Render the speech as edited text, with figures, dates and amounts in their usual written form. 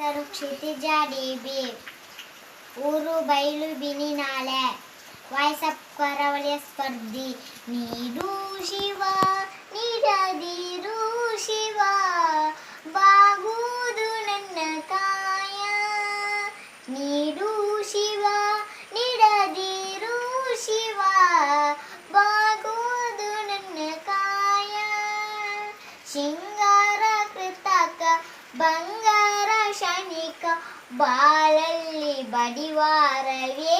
ಹೆಸರು ಕ್ಷಿತಿಜ ಡಿಬಿ, ಊರು ಬೈಲು ಬಿನಿನಾಳೆ, ವಾಯ್ಸಪ್ ಕರಾವಳಿಯ ಸ್ಪರ್ಧಿ. ನೀಡು ಶಿವ ನೀಡದಿರು ಶಿವ, ಬಾಗುವುದು ನನ್ನ ಕಾಯ. ನೀಡು ಶಿವ ನೀಡದಿರು ಶಿವ, ಬಾಗುವುದು ನನ್ನ ಕಾಯ. ಶೃಂಗಾರ ಕೃತಕ ಬಂಗಾರ ಕ್ಷಣಿಕ, ಬಾಳಲ್ಲಿ ಬಡಿವಾರವೇ